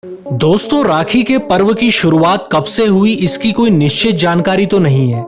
दोस्तों, राखी के पर्व की शुरुआत कब से हुई इसकी कोई निश्चित जानकारी तो नहीं है,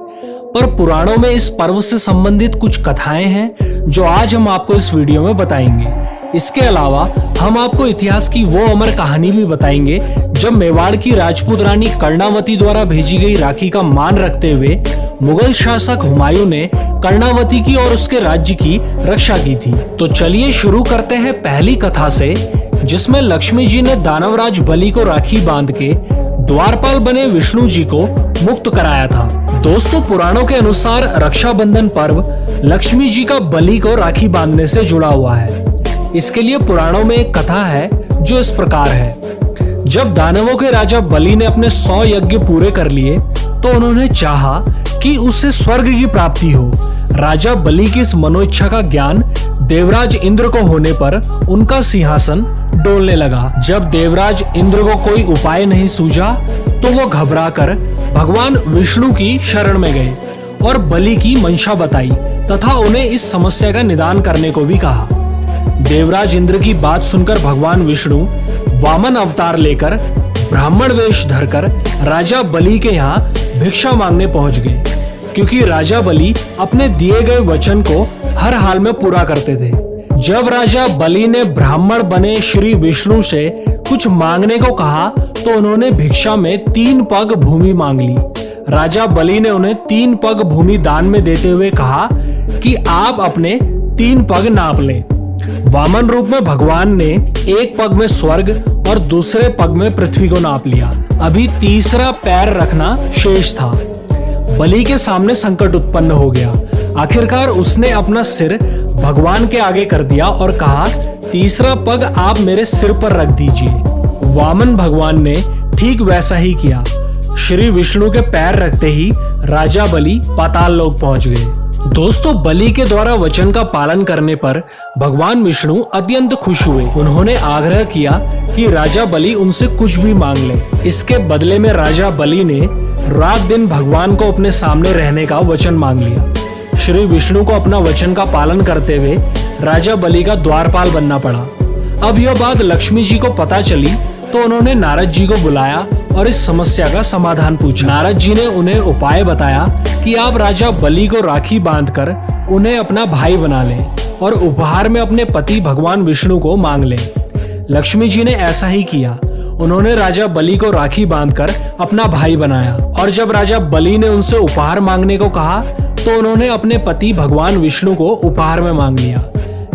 पर पुराणों में इस पर्व से संबंधित कुछ कथाएं हैं जो आज हम आपको इस वीडियो में बताएंगे। इसके अलावा हम आपको इतिहास की वो अमर कहानी भी बताएंगे जब मेवाड़ की राजपूत रानी कर्णावती द्वारा भेजी गई राखी का मान रखते हुए मुगल शासक हुमायूं ने कर्णावती की और उसके राज्य की रक्षा की थी। तो चलिए शुरू करते हैं पहली कथा से, जिसमें लक्ष्मी जी ने दानवराज बलि को राखी बांध के द्वारपाल बने विष्णु जी को मुक्त कराया था। दोस्तों, पुराणों के अनुसार रक्षाबंधन पर्व लक्ष्मी जी का बलि को राखी बांधने से जुड़ा हुआ है। इसके लिए पुराणों में एक कथा है जो इस प्रकार है। जब दानवों के राजा बलि ने अपने 100 यज्ञ पूरे कर लिए तो उन्होंने चाहा कि उससे स्वर्ग की प्राप्ति हो। राजा बलि की इस मनोइच्छा का ज्ञान देवराज इंद्र को होने पर उनका सिंहासन डोलने लगा। जब देवराज इंद्र को कोई उपाय नहीं सूझा तो वो घबराकर भगवान विष्णु की शरण में गए और बलि की मंशा बताई तथा उन्हें इस समस्या का निदान करने को भी कहा। देवराज इंद्र की बात सुनकर भगवान विष्णु वामन अवतार लेकर ब्राह्मण वेश धरकर राजा बलि के यहाँ भिक्षा मांगने पहुंच गए, क्योंकि राजा बलि अपने दिए गए वचन को हर हाल में पूरा करते थे। जब राजा बलि ने ब्राह्मण बने श्री विष्णु से कुछ मांगने को कहा तो उन्होंने भिक्षा में 3 पग भूमि मांग ली। राजा बलि ने उन्हें 3 पग भूमि दान में देते हुए कहा कि आप अपने 3 पग नाप लें। वामन रूप में भगवान ने एक पग में स्वर्ग और दूसरे पग में पृथ्वी को नाप लिया। अभी तीसरा पैर रखना शेष था। बलि के सामने संकट उत्पन्न हो गया। आखिरकार उसने अपना सिर भगवान के आगे कर दिया और कहा, तीसरा पग आप मेरे सिर पर रख दीजिए। वामन भगवान ने ठीक वैसा ही किया। श्री विष्णु के पैर रखते ही राजा बलि पाताल लोक पहुंच गए। दोस्तों, बलि के द्वारा वचन का पालन करने पर भगवान विष्णु अत्यंत खुश हुए। उन्होंने आग्रह किया कि राजा बलि उनसे कुछ भी मांग ले। इसके बदले में राजा बलि ने रात दिन भगवान को अपने सामने रहने का वचन मांग लिया। श्री विष्णु को अपना वचन का पालन करते हुए राजा बलि का द्वारपाल बनना पड़ा। अब यह बात लक्ष्मी जी को पता चली तो उन्होंने नारद जी को बुलाया और इस समस्या का समाधान पूछा। नारद जी ने उन्हें उपाय बताया कि आप राजा बलि को राखी बांधकर उन्हें अपना भाई बना लें और उपहार में अपने पति भगवान विष्णु को मांग लें। लक्ष्मी जी ने ऐसा ही किया। उन्होंने राजा बलि को राखी बांधकर अपना भाई बनाया और जब राजा बलि ने उनसे उपहार मांगने को कहा तो उन्होंने अपने पति भगवान विष्णु को उपहार में मांग लिया।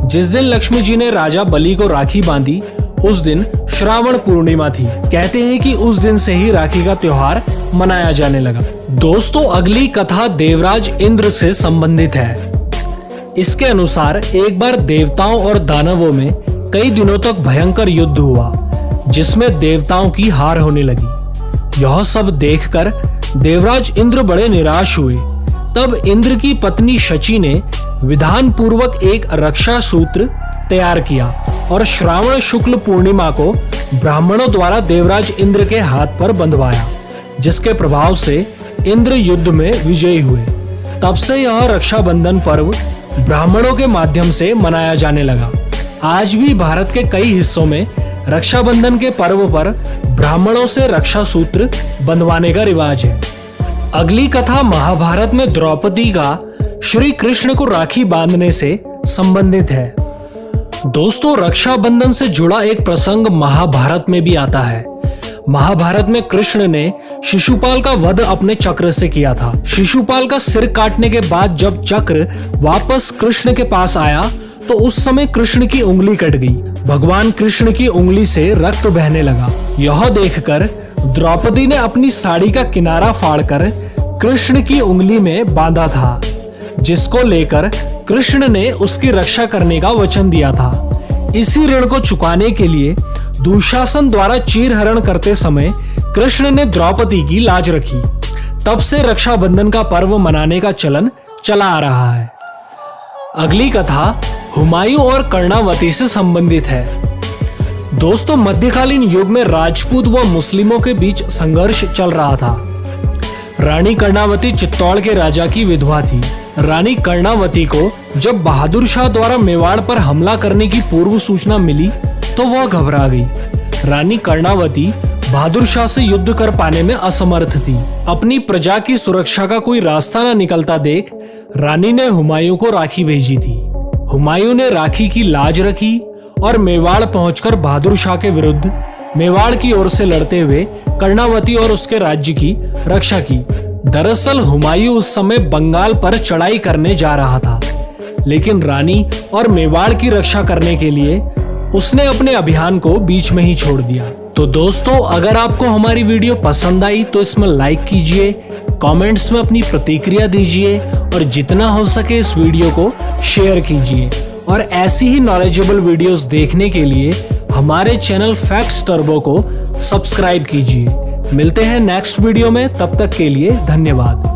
जिस दिन लक्ष्मी जी ने राजा बलि को राखी बांधी उस दिन श्रावण पूर्णिमा थी। कहते हैं कि उस दिन से ही राखी का त्योहार मनाया जाने लगा। दोस्तों, अगली कथा देवराज इंद्र से संबंधित है। इसके अनुसार एक बार देवताओं और दानवों में कई दिनों तक भयंकर युद्ध हुआ, जिसमें देवताओं की हार होने लगी। यह सब देखकर देवराज इंद्र बड़े निराश हुए। तब इंद्र की पत्नी शची ने विधान पूर्वक एक रक्षा सूत्र तैयार किया और श्रावण शुक्ल पूर्णिमा को ब्राह्मणों द्वारा देवराज इंद्र के हाथ पर बंधवाया, जिसके प्रभाव से इंद्र युद्ध में विजयी हुए। तब से यह रक्षाबंधन पर्व ब्राह्मणों के माध्यम से मनाया जाने लगा। आज भी भारत के कई हिस्सों में रक्षाबंधन के पर्व पर ब्राह्मणों से रक्षा सूत्र बंधवाने का रिवाज है। अगली कथा महाभारत में द्रौपदी का श्री कृष्ण को राखी बांधने से संबंधित है। दोस्तों, रक्षाबंधन से जुड़ा एक प्रसंग महाभारत में भी आता है। महाभारत में कृष्ण ने शिशुपाल का वध अपने चक्र से किया था। शिशुपाल का सिर काटने के बाद जब चक्र वापस कृष्ण के पास आया तो उस समय कृष्ण की उंगली कट गई। भगवान कृष्ण की उंगली से रक्त बहने लगा। यह देखकर द्रौपदी ने अपनी साड़ी का किनारा फाड़कर कृष्ण की उंगली में बांधा था, जिसको लेकर कृष्ण ने उसकी रक्षा करने का वचन दिया था। इसी ऋण को चुकाने के लिए दुशासन द्वारा चीरहरण करते समय कृष्ण ने द्रौपदी की लाज रखी। तब से रक्षाबंधन का पर्व मनाने का चलन चला आ रहा है। अगली कथा हुमायूं और कर्णावती से संबंधित है। दोस्तों, मध्यकालीन युग में राजपूत व मुस्लिमों के बीच संघर्ष चल रहा था। रानी कर्णावती चित्तौड़ के राजा की विधवा थी। रानी कर्णावती को जब बहादुर शाह द्वारा मेवाड़ पर हमला करने की पूर्व सूचना मिली तो वह घबरा गई। रानी कर्णावती बहादुर शाह से युद्ध कर पाने में असमर्थ थी। अपनी प्रजा की सुरक्षा का कोई रास्ता न निकलता देख रानी ने हुमायूं को राखी भेजी थी। हुमायूं ने राखी की लाज रखी और मेवाड़ पहुंचकर बहादुर शाह के विरुद्ध मेवाड़ की ओर से लड़ते हुए कर्णावती और उसके राज्य की रक्षा की। दरअसल हुमायूं उस समय बंगाल पर चढ़ाई करने जा रहा था, लेकिन रानी और मेवाड़ की रक्षा करने के लिए उसने अपने अभियान को बीच में ही छोड़ दिया। तो दोस्तों, अगर आपको हमारी वीडियो पसंद आई तो इसमें लाइक कीजिए, कमेंट्स में अपनी प्रतिक्रिया दीजिए और जितना हो सके इस वीडियो को शेयर कीजिए। और ऐसी ही नॉलेजेबल वीडियोस देखने के लिए हमारे चैनल फैक्ट्स टर्बो को सब्सक्राइब कीजिए। मिलते हैं नेक्स्ट वीडियो में, तब तक के लिए धन्यवाद।